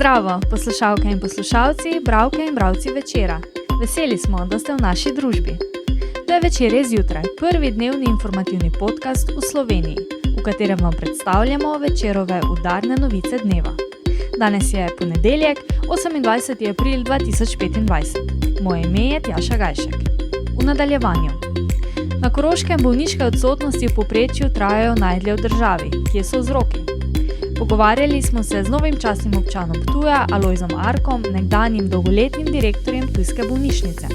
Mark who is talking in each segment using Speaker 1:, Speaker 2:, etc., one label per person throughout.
Speaker 1: Zdravo, poslušalke in poslušalci, bralke in bralci Večera. Veseli smo, da ste v naši družbi. To je Večerje zjutraj, prvi dnevni informativni podcast v Sloveniji, v katerem vam predstavljamo Večerove udarne novice dneva. Danes je ponedeljek, 28. april 2025. Moje ime je Tjaša Gajšek. V nadaljevanju. Na Koroškem bolniške odsotnosti v povprečju trajajo najdlje v državi, kje so vzroki. Pogovarjali smo se z novim častnim občanom Ptuja, Alojzom Arkom, nekdanjim dolgoletnim direktorjem ptujske bolnišnice.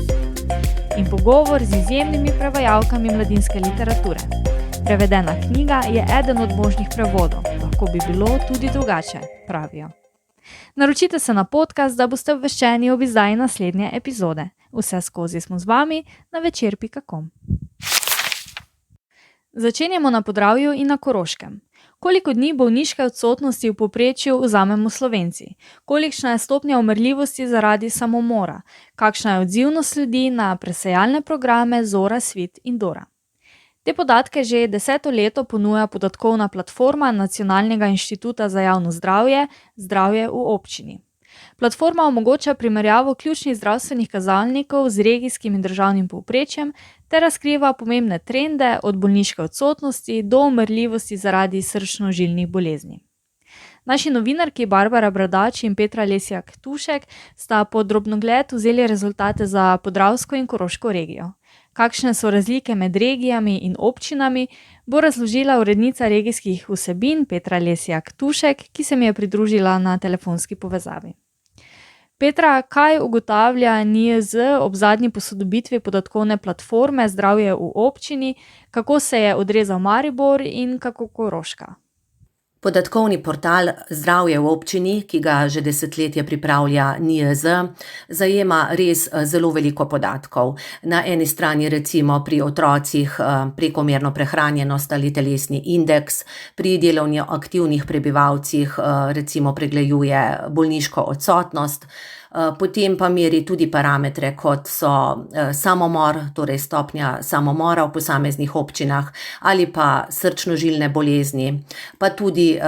Speaker 1: In pogovor z izjemnimi prevajalkami mladinske literature. Prevedena knjiga je eden od možnih prevodov, lahko bi bilo tudi drugače, pravijo. Naročite se na podcast, da boste obveščeni ob izdaji naslednje epizode. Vse skozi smo z vami na večer.com. Začenjamo na Podravju in na Koroškem. Koliko dni bolniške odsotnosti v povprečju vzamemo Slovenci? Kolikšna je stopnja umrljivosti zaradi samomora? Kakšna je odzivnost ljudi na presejalne programe Zora, Svit in Dora? Te podatke že 10. leto ponuja podatkovna platforma Nacionalnega inštituta za javno zdravje, Zdravje v občini. Platforma omogoča primerjavo ključnih zdravstvenih kazalnikov z regijskim in državnim povprečjem ter razkriva pomembne trende od bolniške odsotnosti do umrljivosti zaradi srčno-žilnih bolezni. Naši novinarki Barbara Bradač in Petra Lesjak Tušek sta pod drobnogled vzeli rezultate za podravsko in koroško regijo. Kakšne so razlike med regijami in občinami, bo razložila urednica regijskih vsebin Petra Lesjak Tušek, ki se mi je pridružila na telefonski povezavi. Petra, kaj ugotavlja NIJZ ob zadnji posodobitvi podatkovne platforme Zdravje v občini, kako se je odrezal Maribor in kako Koroška?
Speaker 2: Podatkovni portal Zdravje v občini, ki ga že desetletje pripravlja NIJZ, zajema res zelo veliko podatkov. Na eni strani recimo pri otrocih prekomerno prehranjenost ali telesni indeks, pri delovno aktivnih prebivalcih recimo pregleduje bolniško odsotnost, potem pa meri tudi parametre, kot so samomor, torej stopnja samomora v posameznih občinah ali pa srčno-žilne bolezni, pa tudi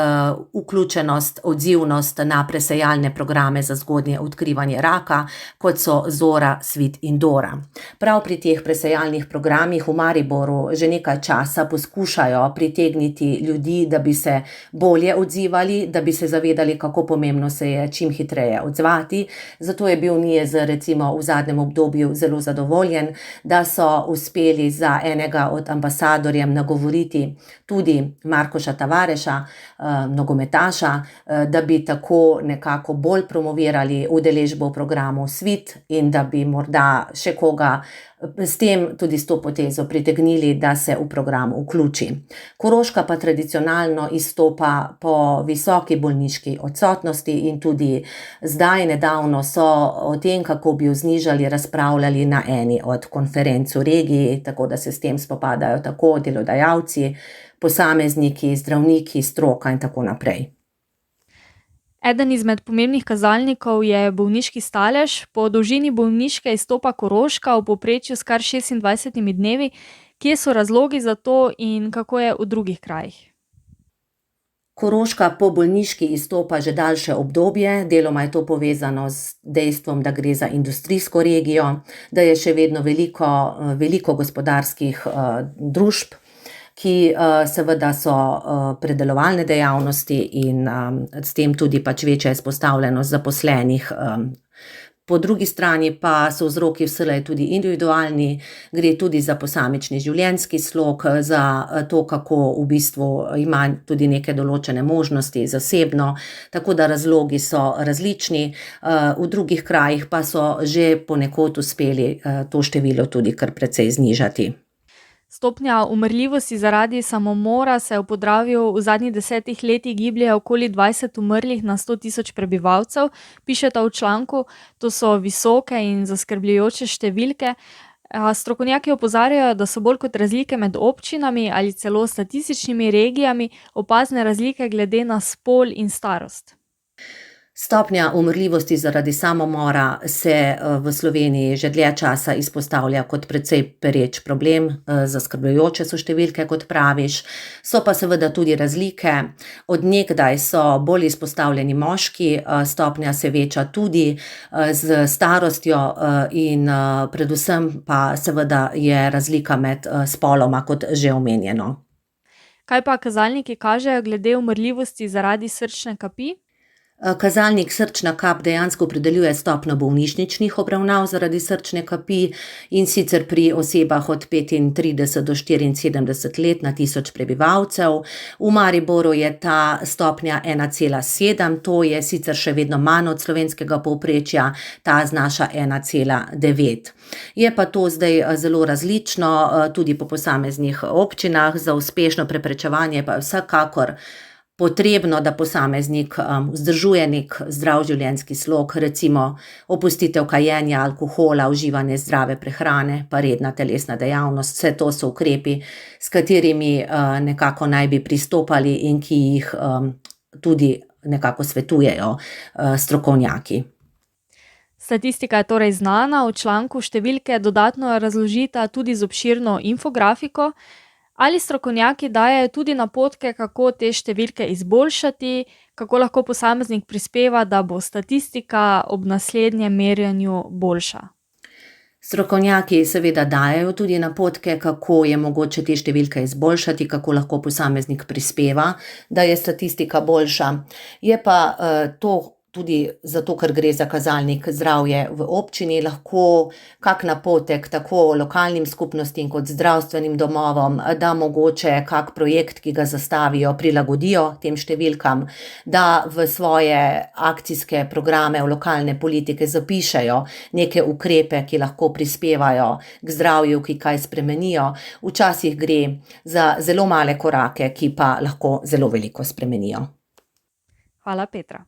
Speaker 2: vključenost, odzivnost na presejalne programe za zgodnje odkrivanje raka, kot so Zora, Svit in Dora. Prav pri teh presejalnih programih v Mariboru že nekaj časa poskušajo pritegniti ljudi, da bi se bolje odzivali, da bi se zavedali, kako pomembno se je čim hitreje odzvati. Zato je bil NIJZ recimo v zadnjem obdobju zelo zadovoljen, da so uspeli za enega od ambasadorjev nagovoriti tudi Markoša Tavareša, nogometaša, da bi tako nekako bolj promovirali udeležbo v programu Svit in da bi morda še koga s tem tudi s to potezo pritegnili, da se v program vključi. Koroška pa tradicionalno izstopa po visoki bolniški odsotnosti in tudi zdaj nedavno so o tem, kako bi jo znižali, razpravljali na eni od konferenc v regiji, tako da se s tem spopadajo tako delodajalci, posamezniki, zdravniki, stroka in tako naprej.
Speaker 1: Eden izmed pomembnih kazalnikov je bolniški stalež. Po dolžini bolniške izstopa Koroška v povprečju s kar 26 dnevi. Kje so razlogi za to in kako je v drugih krajih?
Speaker 2: Koroška po bolniški izstopa že daljše obdobje, deloma je to povezano z dejstvom, da gre za industrijsko regijo, da je še vedno veliko gospodarskih družb, ki seveda so predelovalne dejavnosti in s tem tudi pač večja izpostavljenost zaposlenih. Po drugi strani pa so vzroki vselej tudi individualni, gre tudi za posamični življenjski slog, za to, kako v bistvu ima tudi neke določene možnosti zasebno, tako da razlogi so različni, v drugih krajih pa so že ponekod uspeli to število tudi kar precej znižati.
Speaker 1: Stopnja umrljivosti zaradi samomora se v Podravju v zadnjih 10 letih giblje okoli 20 umrlih na 100 tisoč prebivalcev, pišeta v članku. To so visoke in zaskrbljujoče številke. Strokovnjaki opozarjajo, da so bolj kot razlike med občinami ali celo statističnimi regijami opazne razlike glede na spol in starost.
Speaker 2: Stopnja umrljivosti zaradi samomora se v Sloveniji že dlje časa izpostavlja kot precej pereč problem, zaskrbljujoče so številke, kot praviš, so pa seveda tudi razlike. Od nekdaj so bolj izpostavljeni moški, stopnja se veča tudi s starostjo in predvsem pa seveda je razlika med spoloma, kot že omenjeno.
Speaker 1: Kaj pa kazalniki kažejo glede umrljivosti zaradi srčne kapi?
Speaker 2: Kazalnik srčna kap dejansko opredeljuje stopnjo bolnišničnih obravnav zaradi srčne kapi, in sicer pri osebah od 35 do 74 let na 1000 prebivalcev. V Mariboru je ta stopnja 1,7, to je sicer še vedno manj od slovenskega povprečja, ta znaša 1,9. Je pa to zdaj zelo različno, tudi po posameznih občinah, za uspešno preprečevanje pa je vsekakor potrebno, da posameznik vzdržuje nek zdrav življenjski slog, recimo opustitev kajenja, alkohola, uživanje zdrave prehrane, pa redna telesna dejavnost. Vse to so ukrepi, s katerimi nekako naj bi pristopali in ki jih tudi nekako svetujejo strokovnjaki.
Speaker 1: Statistika je torej znana, v članku številke dodatno razložita tudi z obširno infografiko. Ali strokovnjaki dajejo tudi napotke, kako te številke izboljšati, kako lahko posameznik prispeva, da bo statistika ob naslednjem merjenju boljša?
Speaker 2: Strokovnjaki seveda dajejo tudi napotke, kako je mogoče te številke izboljšati, kako lahko posameznik prispeva, da je statistika boljša. Je pa to tudi zato, ker gre za kazalnik zdravje v občini, lahko kak napotek tako lokalnim skupnostim kot zdravstvenim domovom, da mogoče kak projekt, ki ga zastavijo, prilagodijo tem številkam, da v svoje akcijske programe, v lokalne politike zapišejo neke ukrepe, ki lahko prispevajo k zdravju, ki kaj spremenijo. Včasih gre za zelo male korake, ki pa lahko zelo veliko spremenijo.
Speaker 1: Hvala, Petra.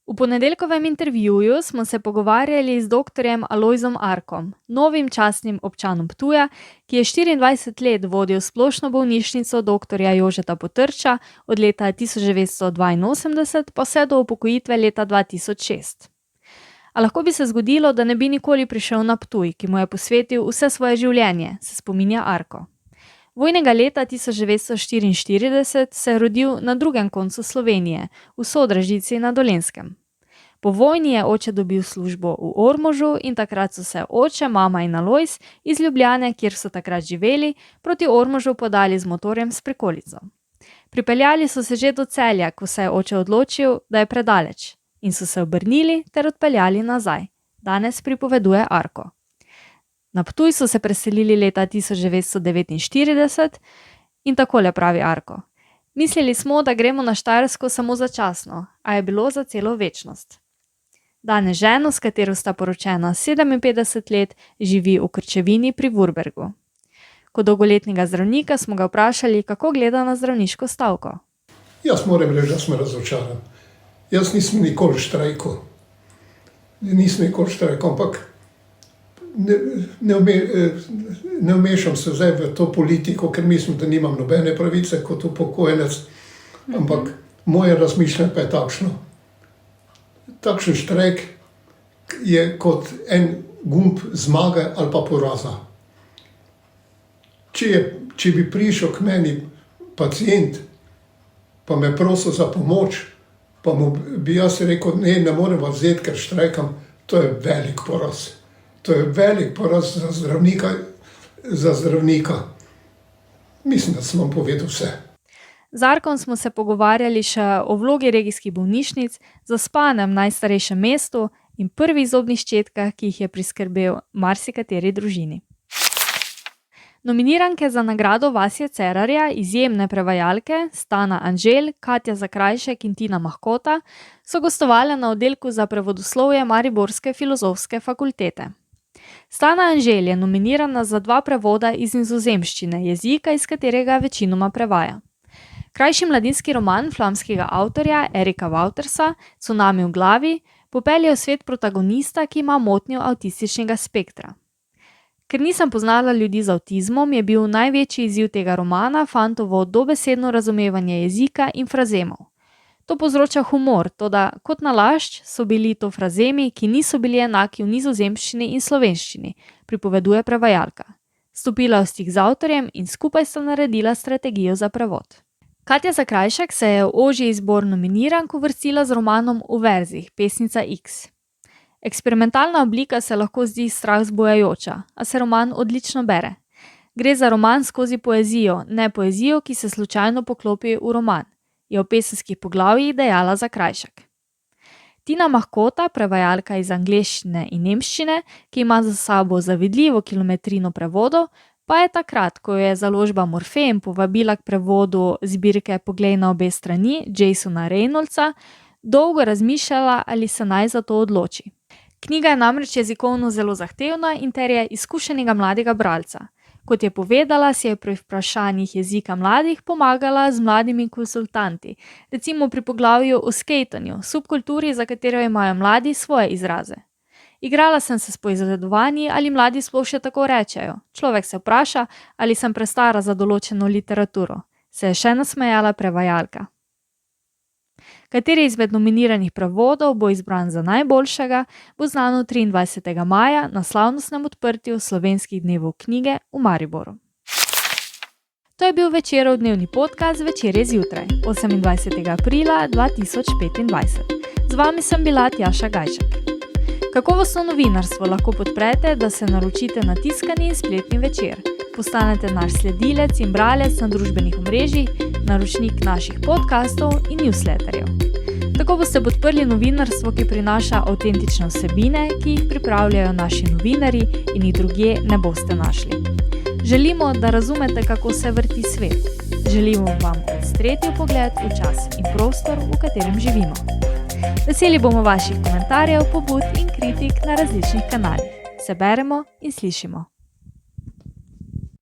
Speaker 1: V ponedeljkovem intervjuju smo se pogovarjali z doktorjem Alojzom Arkom, novim častnim občanom Ptuja, ki je 24 let vodil splošno bolnišnico doktorja Jožeta Potrča od leta 1982 pa vse do upokojitve leta 2006. A lahko bi se zgodilo, da ne bi nikoli prišel na Ptuj, ki mu je posvetil vse svoje življenje, se spominja Arko. Vojnega leta 1944 se je rodil na drugem koncu Slovenije, v Sodražici na Dolenjskem. Po vojni je oče dobil službo v Ormožu in takrat so se oče, mama in Alojz iz Ljubljane, kjer so takrat živeli, proti Ormožu podali z motorjem s prikolico. Pripeljali so se že do Celja, ko se je oče odločil, da je predaleč, in so se obrnili ter odpeljali nazaj. Danes pripoveduje Arko. Na Ptuj so se preselili leta 1949 in takole pravi Arko. Mislili smo, da gremo na Štajersko samo začasno, a je bilo za celo večnost. Danes ženo, s katero sta poročena 57 let, živi v Krčevini pri Vurbergu. Kot dolgoletnega zdravnika smo ga vprašali, kako gleda na zdravniško stavko.
Speaker 3: Jaz moram reči, da sem razočaran. Jaz nisem nikoli štrajkal. Ampak ne vmešam se zdaj v to politiko, ker mislim, da nimam nobene pravice kot upokojenec, ampak moje razmišljanje pa je takšno. Takšen štrajk je kot en gumb zmage ali pa poraza. Če bi prišel k meni pacient, pa me prosil za pomoč, pa bi jaz rekel, ne morem vas vzeti, ker štrajkam, to je velik poraz. To je velik poraz za zdravnika. Mislim, da sem vam povedal vse.
Speaker 1: Z Arkom smo se pogovarjali še o vlogi regijskih bolnišnic, zaspanem najstarejšem mestu in prvih zobnih ščetkah, ki jih je priskrbel marsikateri družini. Nominiranke za nagrado Vasje Cerarja, izjemne prevajalke, Stana Anželj, Katja Zakrajšek in Tina Mahkota, so gostovale na oddelku za prevodoslovje Mariborske filozofske fakultete. Stana Anželj je nominirana za 2 prevoda iz nizozemščine, jezika, iz katerega večinoma prevaja. Krajši mladinski roman flamskega avtorja Erika Woutersa, Cunami v glavi, popelje v svet protagonista, ki ima motnjo avtističnega spektra. Ker nisem poznala ljudi z avtizmom, je bil največji izziv tega romana fantovo dobesedno razumevanje jezika in frazemov. To povzroča humor, toda kot nalašč so bili to frazemi, ki niso bili enaki v nizozemščini in slovenščini, pripoveduje prevajalka. Stopila v stik z avtorjem in skupaj sta naredila strategijo za prevod. Katja Zakrajšek se je v ožji izbor nominirank uvrstila z romanom V verzih, Pesnica X. Eksperimentalna oblika se lahko zdi strah vzbujajoča, a se roman odlično bere. Gre za roman skozi poezijo, ne poezijo, ki se slučajno poklopi v roman, je v pesenskih poglavjih dejala Zakrajšek. Tina Mahkota, prevajalka iz angleščine in nemščine, ki ima za sabo zavidljivo kilometrino prevodov, pa je takrat, ko je založba Morfem povabila k prevodu zbirke Poglej na obe strani Jasona Reynoldsa, dolgo razmišljala, ali se naj za to odloči. Knjiga je namreč jezikovno zelo zahtevna in terja izkušenega mladega bralca. Kot je povedala, si je pri vprašanjih jezika mladih pomagala z mladimi konsultanti, recimo pri poglavju o skejtanju, subkulturi, za katero imajo mladi svoje izraze. Igrala sem se s poizvedovanji, ali mladi sploh še tako rečejo. Človek se vpraša, ali sem prestara za določeno literaturo. Se je še nasmejala prevajalka. Kateri izmed nominiranih prevodov bo izbran za najboljšega, bo znano 23. maja na slavnostnem odprtju Slovenskih dnevov knjige v Mariboru. To je bil Večerov dnevni podcast Večer je zjutraj, 28. aprila 2025. Z vami sem bila Tjaša Gajšek. Kakovostno novinarstvo lahko podprete, da se naročite na tiskani in spletni Večer. Postanete naš sledilec in bralec na družbenih omrežjih, naročnik naših podcastov in newsletterjev. Tako boste podprli novinarstvo, ki prinaša avtentične vsebine, ki jih pripravljajo naši novinarji in jih drugje ne boste našli. Želimo, da razumete, kako se vrti svet. Želimo vam odstreti pogled v čas in prostor, v katerem živimo. Veseli bomo vaših komentarjev, pobud in kritik na različnih kanalih. Se beremo in slišimo.